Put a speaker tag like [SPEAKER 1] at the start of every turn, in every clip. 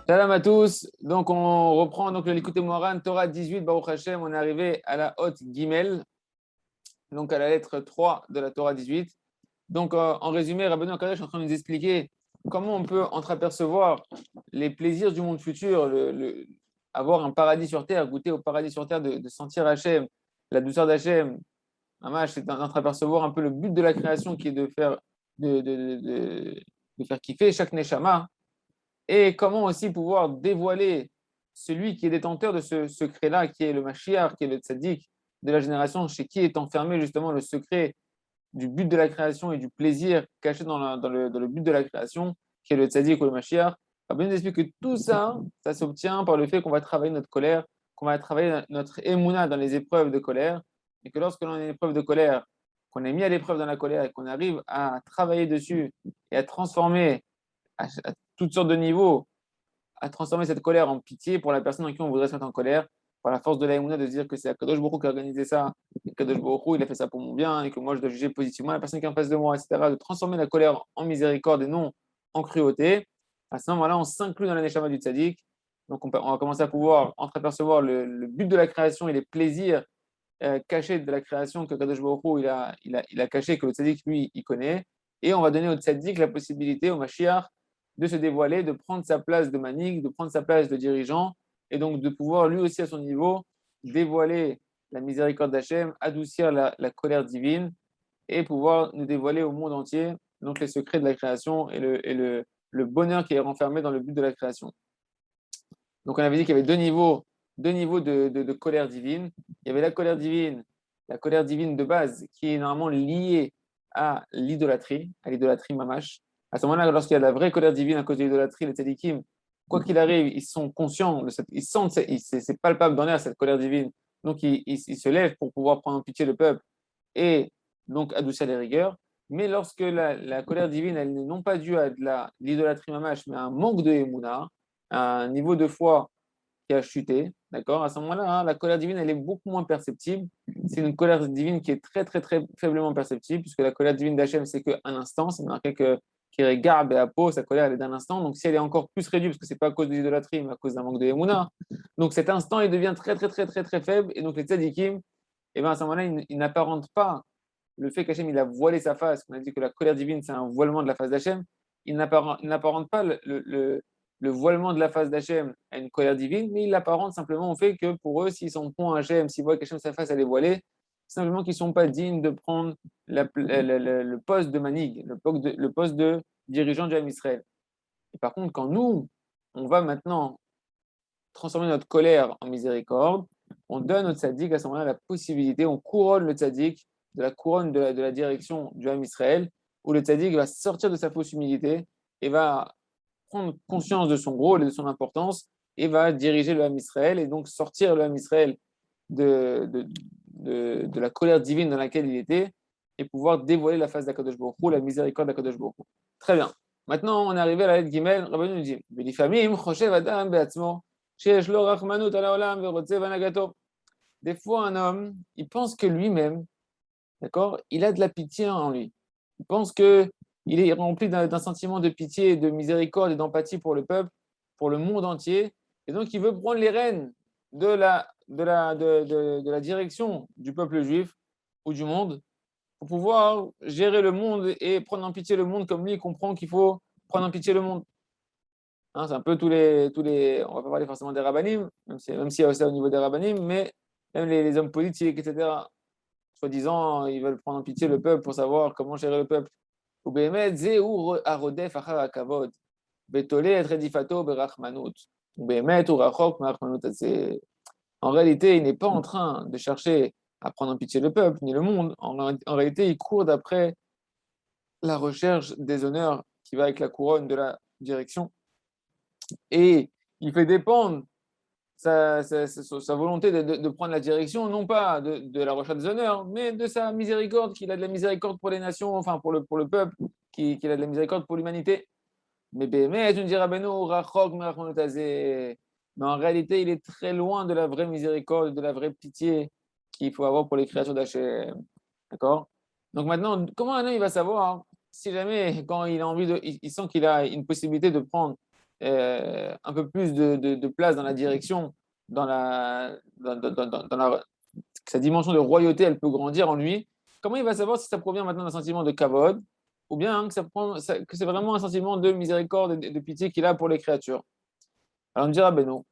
[SPEAKER 1] Salam à tous. Donc, on reprend donc, le Likutei Moharan, Torah 18, Baruch Hashem. On est arrivé à la haute Gimel, donc à la lettre 3 de la Torah 18. Donc, en résumé, Rabbeinu Akadosh est en train de nous expliquer comment on peut entreapercevoir les plaisirs du monde futur, avoir un paradis sur terre, goûter au paradis sur terre, de sentir Hachem, la douceur d'Hachem. Amash, c'est d'entreapercevoir un peu le but de la création qui est de faire kiffer chaque Neshama. Et comment aussi pouvoir dévoiler celui qui est détenteur de ce secret-là, qui est le Mashiach, qui est le Tzaddik de la génération, chez qui est enfermé justement le secret du but de la création et du plaisir caché dans le but de la création, qui est le Tzaddik ou le Mashiach. Rabbi nous explique que tout ça, ça s'obtient par le fait qu'on va travailler notre colère, qu'on va travailler notre émouna dans les épreuves de colère, et que lorsque l'on a une épreuve de colère, qu'on est mis à l'épreuve dans la colère et qu'on arrive à travailler dessus et à transformer à toutes sortes de niveaux, à transformer cette colère en pitié pour la personne en qui on voudrait se mettre en colère, par la force de la Emouna, de se dire que c'est Akadosh Baruch Hu qui a organisé ça, et Akadosh Baruch Hu, il a fait ça pour mon bien, et que moi je dois juger positivement la personne qui est en face de moi, etc., de transformer la colère en miséricorde et non en cruauté. À ce moment-là, on s'inclut dans la Neshama du Tzaddik. Donc on va commencer à pouvoir entreapercevoir le but de la création et les plaisirs cachés de la création que Kadosh Baruch Hu, il a caché, que le Tzaddik, lui, il connaît. Et on va donner au Tzaddik la possibilité, au Mashiach, de se dévoiler, de prendre sa place de manig, de prendre sa place de dirigeant, et donc de pouvoir lui aussi à son niveau dévoiler la miséricorde d'Hachem, adoucir la colère divine, et pouvoir nous dévoiler au monde entier donc les secrets de la création et le bonheur qui est renfermé dans le but de la création. Donc on avait dit qu'il y avait deux niveaux de colère divine. Il y avait la colère divine de base, qui est normalement liée à l'idolâtrie mamash. À ce moment-là, lorsqu'il y a la vraie colère divine à cause de l'idolâtrie, les tzadikim, quoi qu'il arrive, ils sont conscients, ils sentent, c'est palpable dans l'air cette colère divine. Donc ils se lèvent pour pouvoir prendre en pitié le peuple et donc adoucir les rigueurs. Mais lorsque la colère divine, elle n'est non pas due à de l'idolâtrie mamash, mais à un manque de émouna, un niveau de foi qui a chuté, d'accord? À ce moment-là, hein, la colère divine, elle est beaucoup moins perceptible. C'est une colère divine qui est très, très, très faiblement perceptible, puisque la colère divine d'Hachem, c'est qu'un instant, c'est marqué que qui regarde et à peau, sa colère, elle est d'un instant. Donc, si elle est encore plus réduite, parce que c'est pas à cause de l'idolâtrie, mais à cause d'un manque de émouna, donc cet instant, il devient très, très, très, très, très faible. Et donc, les tzadikim, eh ben, à ce moment-là, ils n'apparentent pas le fait qu'Hachem, il a voilé sa face. On a dit que la colère divine, c'est un voilement de la face d'Hachem. Il n'apparente pas le voilement de la face d'Hachem à une colère divine, mais il l'apparente simplement au fait que pour eux, s'ils sont point à Hachem, s'ils voient qu'Hachem, sa face, elle est voilée, simplement qu'ils ne sont pas dignes de prendre le poste de manig, le poste de dirigeant du Ham Israël. Et par contre, quand nous, on va maintenant transformer notre colère en miséricorde, on donne au tzaddik à ce moment-là la possibilité, on couronne le tzaddik de la couronne de la direction du Ham Israël, où le tzaddik va sortir de sa fausse humilité et va prendre conscience de son rôle et de son importance et va diriger le Ham Israël et donc sortir le Ham Israël de la colère divine dans laquelle il était et pouvoir dévoiler la face d'Akadosh Baruch Hu, la miséricorde d'Akadosh Baruch Hu. Très bien. Maintenant, on est arrivé à la lettre Gimel. Rabbi nous dit des fois, un homme, il pense que lui-même, d'accord, il a de la pitié en lui. Il pense qu'il est rempli d'un sentiment de pitié, de miséricorde et d'empathie pour le peuple, pour le monde entier. Et donc, il veut prendre les rênes de la direction du peuple juif ou du monde pour pouvoir gérer le monde et prendre en pitié le monde comme lui, il comprend qu'il faut prendre en pitié le monde. Hein, c'est un peu on va pas parler forcément des rabbinim, même s'il y a aussi au niveau des rabbinim, mais même les hommes politiques, etc. Soi-disant, ils veulent prendre en pitié le peuple pour savoir comment gérer le peuple. ובאמת זהו הרודף אחר הכבוד, ותולה את רדיפתו ברחמנות. ובאמת הוא רחוק מהרחמנות הזה. En réalité, il n'est pas en train de chercher à prendre en pitié le peuple, ni le monde. En réalité, il court d'après la recherche des honneurs qui va avec la couronne de la direction. Et il fait dépendre sa volonté de prendre la direction, non pas de la recherche des honneurs, mais de sa miséricorde, qu'il a de la miséricorde pour les nations, enfin pour le peuple, qu'il a de la miséricorde pour l'humanité. Mais tu me diras, mais en réalité, il est très loin de la vraie miséricorde, de la vraie pitié qu'il faut avoir pour les créatures d'Hachem. D'accord? Donc maintenant, comment un homme il va savoir si jamais, quand il a envie il sent qu'il a une possibilité de prendre un peu plus de place dans la direction, dans sa dimension de royauté, elle peut grandir en lui. Comment il va savoir si ça provient maintenant d'un sentiment de kavod ou bien que c'est vraiment un sentiment de miséricorde et de pitié qu'il a pour les créatures? Alors on dira, ben non.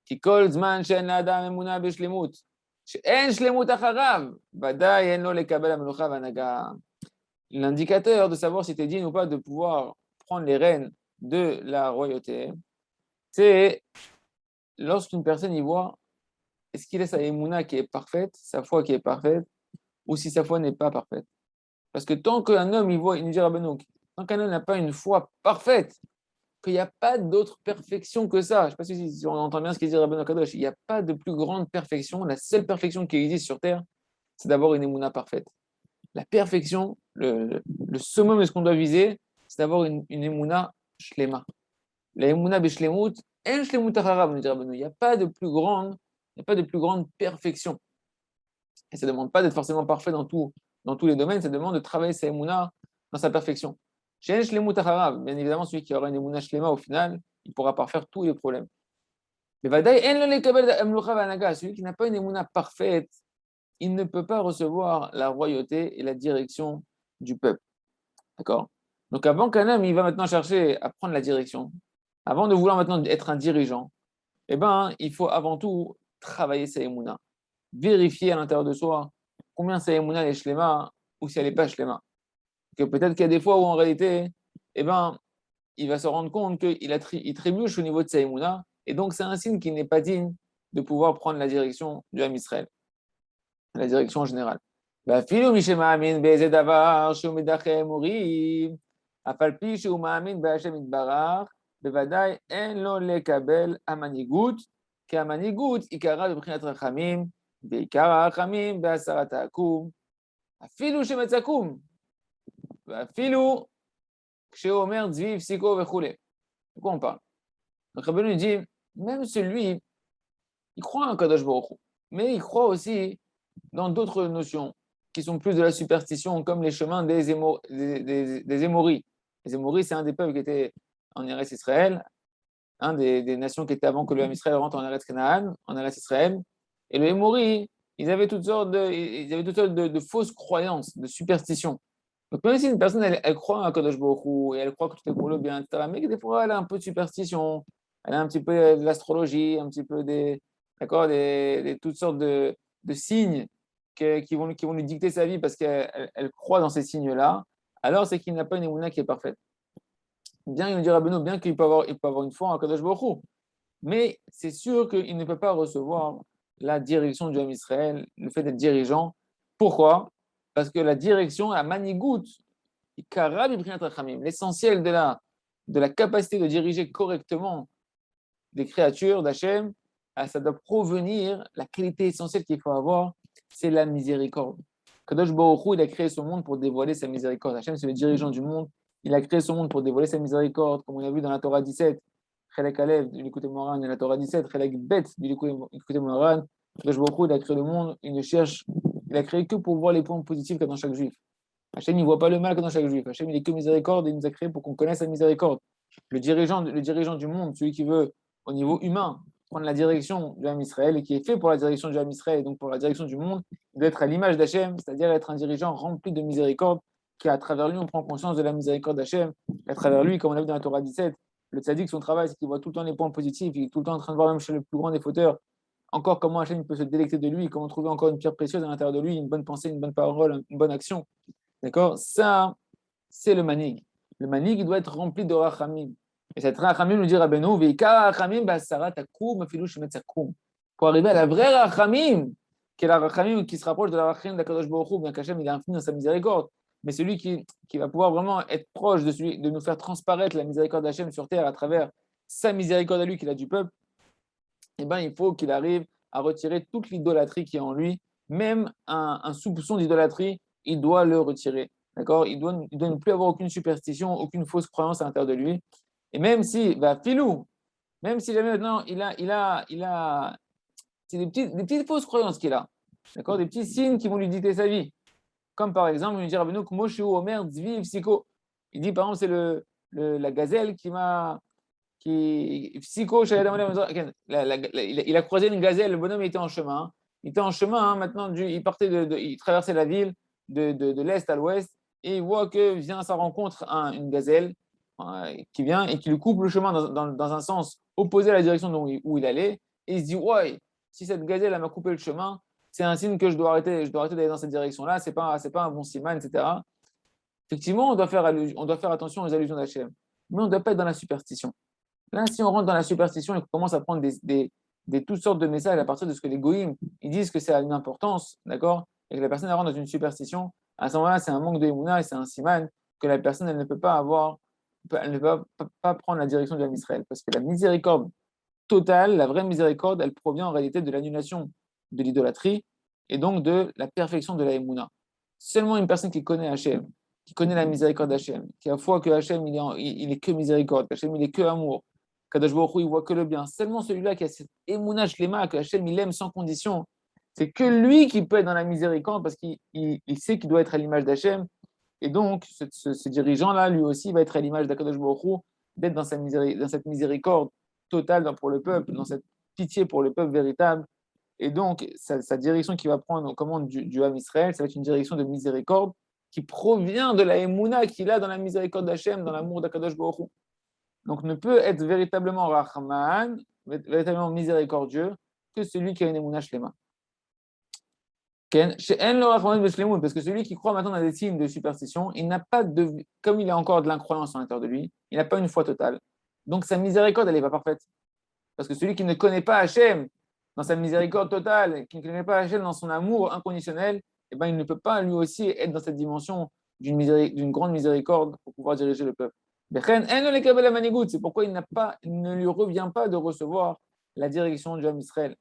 [SPEAKER 1] Ki kol zman she'en la'adam emuna b'shlemut, she'en shlemut acharav, vadaï en lo lekabel hamenucha v'hanaga. L'indicateur de savoir si tu es digne ou pas de pouvoir prendre les rênes de la royauté, c'est lorsqu'une personne y voit, est-ce qu'il a sa émouna qui est parfaite, sa foi qui est parfaite, ou si sa foi n'est pas parfaite. Parce que tant qu'un homme y voit, il nous dit Rabbanouk, tant qu'un homme n'a pas une foi parfaite, qu'il n'y a pas d'autre perfection que ça. Je ne sais pas si on entend bien ce qu'il dit Rabbeinu Kadosh. Il n'y a pas de plus grande perfection. La seule perfection qui existe sur Terre, c'est d'avoir une émouna parfaite. La perfection, le summum de ce qu'on doit viser, c'est d'avoir une émouna shlema. La émouna beshlemut, en shlemut acharab, nous dit Rabbeinu. Il n'y a pas de plus grande, il n'y a pas de plus grande perfection. Et ça ne demande pas d'être forcément parfait dans tous les domaines, ça demande de travailler sa émouna dans sa perfection. Bien évidemment, celui qui aura une émouna shlema au final, il pourra parfaire tous les problèmes. Mais celui qui n'a pas une émouna parfaite, il ne peut pas recevoir la royauté et la direction du peuple. D'accord? Donc avant qu'un homme il va maintenant chercher à prendre la direction, avant de vouloir maintenant être un dirigeant, eh ben, il faut avant tout travailler sa émouna. Vérifier à l'intérieur de soi combien sa émouna est shlema ou si elle n'est pas shlema. Que peut-être qu'il y a des fois où en réalité, eh ben, il va se rendre compte qu'il trébuche au niveau de sa émouna, et donc c'est un signe qu'il n'est pas digne de pouvoir prendre la direction du Ham Israël, la direction générale. בוודאי אין לו לקבל המנהיגות, כי המנהיגות עיקרה בבחינת רחמים, ועיקר הרחמים בהסרת העקום, אפילו שמצקום, ואפילו כשהוא אומר צבי פסיקו וכו'. De quoi on parle? Donc Rabbeinu nous dit, même celui, il croit en Kadosh Baruch Hu, mais il croit aussi dans d'autres notions qui sont plus de la superstition, comme les chemins des Émoris. Les Émoris, c'est un des peuples qui était en Eretz Israël, des nations qui étaient avant que le Ham Israël rentre en Eretz Canaan, en Eretz Israël. Et le Émori, ils avaient toutes sortes de fausses croyances, de superstitions. Donc même si une personne, elle croit à Kadosh Baruch Hu, et elle croit que tout est pour le bien, etc., mais que des fois, elle a un peu de superstition, elle a un petit peu de l'astrologie, un petit peu toutes sortes de signes qui vont lui dicter sa vie parce qu'elle croit dans ces signes-là, alors c'est qu'il n'a pas une émouna qui est parfaite. Bien, il nous dira Beno, bien qu'il peut avoir une foi en Kadosh Baruch Hu, mais c'est sûr qu'il ne peut pas recevoir la direction du Ham Israël, le fait d'être dirigeant. Pourquoi? Parce que la direction, la manigout, l'essentiel de la capacité de diriger correctement des créatures d'Hachem, ça doit provenir, la qualité essentielle qu'il faut avoir, c'est la miséricorde. Kadosh Baruch Hu, il a créé ce monde pour dévoiler sa miséricorde. Hachem, c'est le dirigeant du monde. Il a créé ce monde pour dévoiler sa miséricorde, comme on a vu dans la Torah 17. Chelek Alev, du Likutei Moharan, dans la Torah 17. Chelek Bet, du Likutei Moharan. Kadosh Baruch Hu, il a créé le monde, il a créé que pour voir les points positifs qu'il y a dans chaque juif. Hachem, il ne voit pas le mal que dans chaque juif. Hachem, il est que miséricorde et il nous a créé pour qu'on connaisse la miséricorde. Le dirigeant du monde, celui qui veut, au niveau humain, prendre la direction du Ham Israël et qui est fait pour la direction du Ham Israël et donc pour la direction du monde, il doit être à l'image d'Hachem, c'est-à-dire être un dirigeant rempli de miséricorde, qui à travers lui, on prend conscience de la miséricorde d'Hachem. À travers lui, comme on l'a vu dans la Torah 17, le tzaddik, son travail, c'est qu'il voit tout le temps les points positifs, il est tout le temps en train de voir, même chez le plus grand des fauteurs, encore comment Hachem peut se délecter de lui, comment trouver encore une pierre précieuse à l'intérieur de lui, une bonne pensée, une bonne parole, une bonne action. D'accord? Ça, c'est le manig. Le manig, il doit être rempli de rachamim. Et cette rachamim nous dit Rabbeinu, veika rachamim ba'asara takum afilu shemetzakum. Pour arriver à la vraie rachamim, qui est la rachamim qui se rapproche de la rachamim d'Akadosh Baruch Hu, bien qu'Hachem il est infini dans sa miséricorde, mais celui qui va pouvoir vraiment être proche de nous faire transparaître la miséricorde d'Hachem sur terre à travers sa miséricorde à lui qu'il a du peuple, eh ben, il faut qu'il arrive à retirer toute l'idolâtrie qui est en lui, même un soupçon d'idolâtrie, il doit le retirer. D'accord? Il doit ne plus avoir aucune superstition, aucune fausse croyance à l'intérieur de lui. Et même si, filou, même si jamais maintenant c'est des petites fausses croyances qu'il a, d'accord? Des petits signes qui vont lui dicter sa vie. Comme par exemple, il nous dit Rabbeinu, Moshe Omer Tzvi Psiko. Il dit par exemple, c'est la gazelle qui m'a il a croisé une gazelle, le bonhomme était en chemin. Il était en chemin, maintenant, il traversait la ville de l'est à l'ouest, et il voit que vient à sa rencontre une gazelle qui vient et qui lui coupe le chemin dans un sens opposé à la direction où il allait. Et il se dit, ouais, si cette gazelle m'a coupé le chemin, c'est un signe que je dois arrêter d'aller dans cette direction-là, c'est pas un bon siman, etc. Effectivement, on doit faire attention aux allusions d'Hachem, mais on ne doit pas être dans la superstition. Là, si on rentre dans la superstition et qu'on commence à prendre toutes sortes de messages à partir de ce que les goïms ils disent que c'est à une importance, d'accord, et que la personne rentre dans une superstition, à ce moment-là, c'est un manque de émouna et c'est un siman que la personne elle ne peut pas avoir, elle ne peut pas prendre la direction de Israël, parce que la miséricorde totale, la vraie miséricorde, elle provient en réalité de l'annulation de l'idolâtrie et donc de la perfection de la émouna. Seulement une personne qui connaît Hachem, qui connaît la miséricorde d'Hachem, qui a foi que Hachem il est que miséricorde, qu'Hachem il est que amour, qu'Akadosh Baruch Hu il voit que le bien. Seulement celui-là qui a cette émouna shlema, que Hachem il aime sans condition, c'est que lui qui peut être dans la miséricorde parce qu'il sait qu'il doit être à l'image d'Hachem. Et donc ce dirigeant-là, lui aussi, va être à l'image d'Akadosh Baruch Hu, d'être dans cette miséricorde totale pour le peuple, dans cette pitié pour le peuple véritable. Et donc, sa direction qu'il va prendre en commande du Ham Israël, ça va être une direction de miséricorde qui provient de la émouna qu'il a dans la miséricorde d'Hachem, dans l'amour d'Akadosh Baruch Hu. Donc, ne peut être véritablement Rahman, véritablement miséricordieux, que celui qui a une émouna shlema. Parce que celui qui croit maintenant dans des signes de superstition, il n'a pas comme il a encore de l'incroyance à l'intérieur de lui, il n'a pas une foi totale. Donc, sa miséricorde, elle n'est pas parfaite. Parce que celui qui ne connaît pas Hachem dans sa miséricorde totale, qui ne connaît pas Hachem dans son amour inconditionnel, eh ben, il ne peut pas lui aussi être dans cette dimension d'une grande miséricorde pour pouvoir diriger le peuple. C'est pourquoi il ne lui revient pas de recevoir la direction du Ham Israël.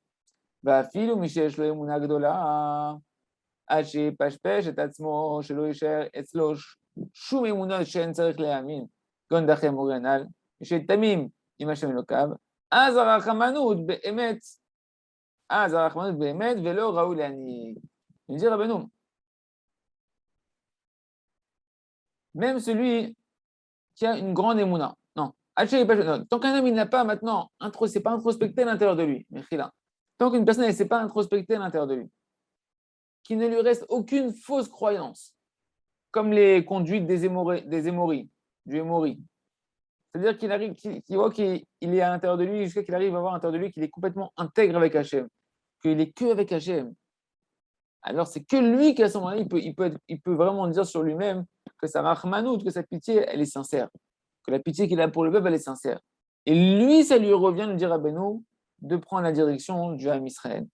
[SPEAKER 1] אז הרחמנות באמת, ולא ראוי להנהיג. Il dit Rabbeinu, même celui qui a une grande émouna, non, tant qu'un homme il n'a pas maintenant, c'est pas introspecté à l'intérieur de lui, tant qu'une personne ne s'est pas introspectée à l'intérieur de lui, qu'il ne lui reste aucune fausse croyance, comme les conduites du Émori. C'est-à-dire qu'il voit qu'il est à l'intérieur de lui, jusqu'à qu'il arrive à voir à l'intérieur de lui qu'il est complètement intègre avec Hachem, qu'il est que avec Hachem. Alors c'est que lui qu'à ce moment-là, il peut vraiment dire sur lui-même que sa rachmanout, que sa pitié, elle est sincère. Que la pitié qu'il a pour le peuple, elle est sincère. Et lui, ça lui revient de dire à Beno de prendre la direction du Ham Israël.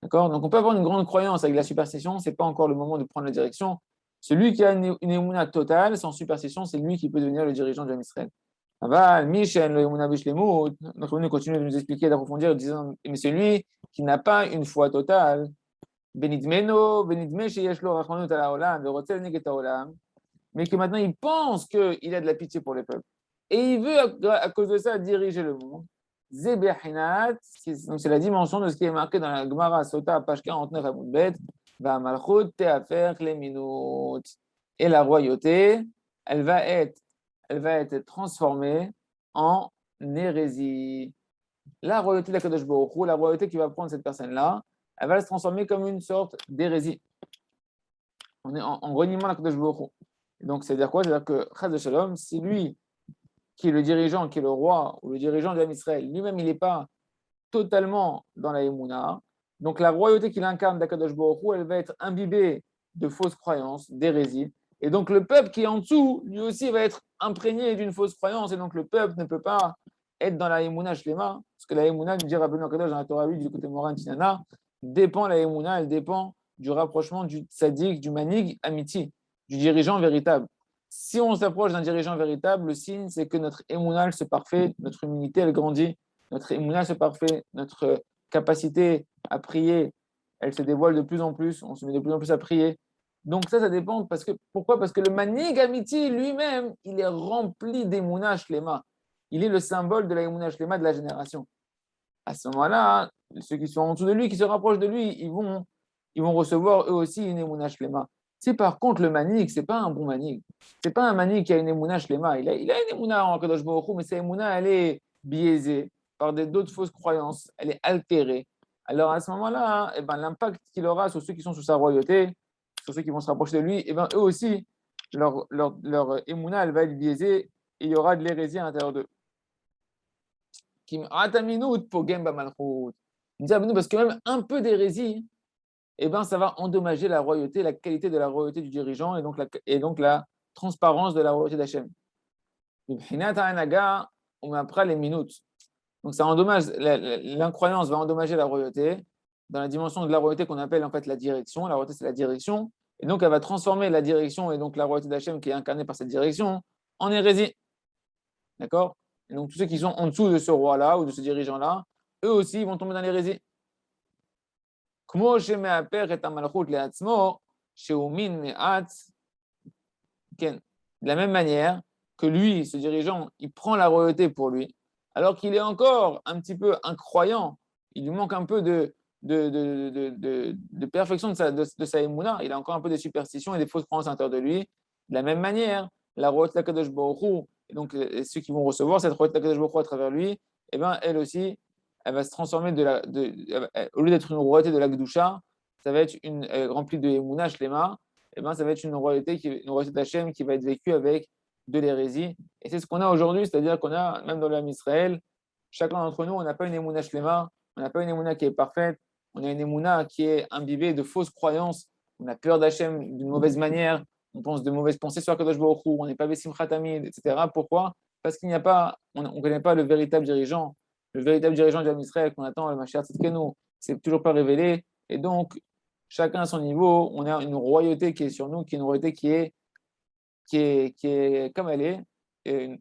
[SPEAKER 1] D'accord? Donc on peut avoir une grande croyance avec la superstition, ce n'est pas encore le moment de prendre la direction. Celui qui a une émouna totale, sans superstition, c'est lui qui peut devenir le dirigeant du Ham Israël. Notre Revenu continue de nous expliquer, d'approfondir, en disant, mais celui qui n'a pas une foi totale, mais que maintenant il pense qu'il a de la pitié pour les peuples. Et il veut, à cause de ça, diriger le monde. Donc c'est la dimension de ce qui est marqué dans la Gemara Sota, page 49 à Moudbet, et la royauté, elle va être transformée en hérésie. La royauté de Kadosh Baruch Hu, la royauté qui va prendre cette personne-là, elle va se transformer comme une sorte d'hérésie. On est en reniement de Kadosh Baruch Hu. Donc, c'est-à-dire quoi? C'est-à-dire que Chaz de Shalom, si lui, qui est le dirigeant, qui est le roi ou le dirigeant de Israël, lui-même, il n'est pas totalement dans la Emouna, donc la royauté qu'il incarne d'Akadosh Baruch Hu, elle va être imbibée de fausses croyances, d'hérésie. Et donc le peuple qui est en dessous, lui aussi va être imprégné d'une fausse croyance, et donc le peuple ne peut pas être dans la Emouna Shlema, parce que la Emouna, nous dit Rabbeinu Akadosh dans la Torah 8 du côté Moran Tinana, dépend la Emouna, elle dépend du rapprochement du tzaddik, du manig amiti, du dirigeant véritable. Si on s'approche d'un dirigeant véritable, le signe, c'est que notre Emouna se parfait, notre humilité, elle grandit, notre Emouna se parfait, notre capacité à prier, elle se dévoile de plus en plus, on se met de plus en plus à prier. Donc ça dépend, pourquoi? Parce que le manig amiti lui-même, il est rempli d'Emouna Shlema. Il est le symbole de la Emouna Shlema de la génération. À ce moment-là, ceux qui sont en dessous de lui, qui se rapprochent de lui, ils vont recevoir eux aussi une Emouna Shlema. Si par contre le manig, c'est pas un bon manig. C'est pas un manig qui a une Emouna Shlema. Il a une Emouna en Kadosh Baruch Hu, mais sa Emouna, elle est biaisée par d'autres fausses croyances, elle est altérée, alors à ce moment-là, l'impact qu'il aura sur ceux qui sont sous sa royauté, sur ceux qui vont se rapprocher de lui, eux aussi, leur émouna, elle va être biaisée et il y aura de l'hérésie à l'intérieur d'eux. Parce que même un peu d'hérésie, ça va endommager la royauté, la qualité de la royauté du dirigeant et donc la transparence de la royauté d'Hachem. On met après les minutes. Donc ça endommage, l'incroyance va endommager la royauté dans la dimension de la royauté qu'on appelle en fait la direction. La royauté, c'est la direction. Et donc elle va transformer la direction et donc la royauté d'Hachem qui est incarnée par cette direction en hérésie. D'accord? Et donc tous ceux qui sont en dessous de ce roi-là ou de ce dirigeant-là, eux aussi vont tomber dans l'hérésie. De la même manière que lui, ce dirigeant, il prend la royauté pour lui, alors qu'il est encore un petit peu incroyant, il lui manque un peu de perfection de sa émouna, il a encore un peu de superstition et des fausses croyances à l'intérieur de lui. De la même manière, la royauté d'Akadosh Baruch Hu, et donc ceux qui vont recevoir cette royauté d'Akadosh Baruch Hu à travers lui, elle aussi, elle va se transformer au lieu d'être une royauté de la Gdusha, ça va être remplie de émouna, shlema, ça va être une royauté d'Hachem qui va être vécue avec de l'hérésie. Et c'est ce qu'on a aujourd'hui, c'est-à-dire qu'on a, même dans l'âme Israël, chacun d'entre nous, on n'a pas une émouna shlema, on n'a pas une émouna qui est parfaite, on a une émouna qui est imbibée de fausses croyances, on a peur d'Hachem d'une mauvaise manière, on pense de mauvaises pensées sur Akadosh Baruch Hu, on n'est pas Bessimchat Tamid, etc. Pourquoi? Parce qu'il n'y a pas, on ne connaît pas le véritable dirigeant de l'âme Israël qu'on attend, le Mashiach Tzidkenu, c'est toujours pas révélé, et donc chacun à son niveau, on a une royauté qui est sur nous, qui est une royauté qui est comme elle est,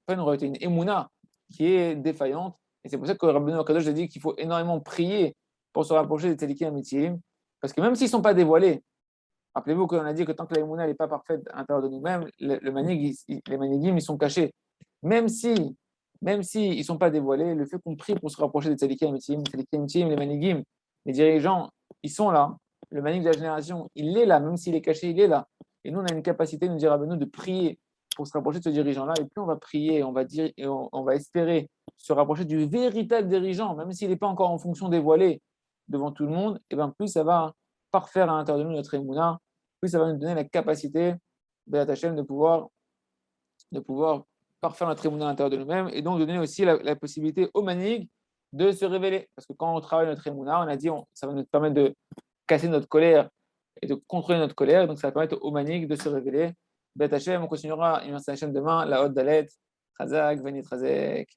[SPEAKER 1] pas une royauté, une émouna qui est défaillante. Et c'est pour ça que Rabbeinu Akadosh a dit qu'il faut énormément prier pour se rapprocher des tzadikim amitim, parce que même s'ils ne sont pas dévoilés, rappelez-vous qu'on a dit que tant que la émouna n'est pas parfaite à l'intérieur de nous-mêmes, les manigim, ils sont cachés. Même si ils ne sont pas dévoilés, le fait qu'on prie pour se rapprocher des tzadikim amitim, les manigim, les dirigeants, ils sont là. Le manig de la génération, il est là, même s'il est caché, il est là. Et nous, on a une capacité, nous dire à nous, de prier pour se rapprocher de ce dirigeant-là. Et plus on va prier, on va dire, et on va espérer se rapprocher du véritable dirigeant, même s'il n'est pas encore en fonction dévoilée devant tout le monde, et bien plus ça va parfaire à l'intérieur de nous notre émouna, plus ça va nous donner la capacité, Béat Hashem, de pouvoir parfaire notre émouna à l'intérieur de nous-mêmes, et donc donner aussi la possibilité au manig de se révéler. Parce que quand on travaille notre émouna, on a dit, ça va nous permettre de casser notre colère et de contrôler notre colère. Donc, ça va permettre au manig de se révéler. Bet Hashem, on continuera, il y a demain, la haute d'Alet, Chazak, Venit Chazek.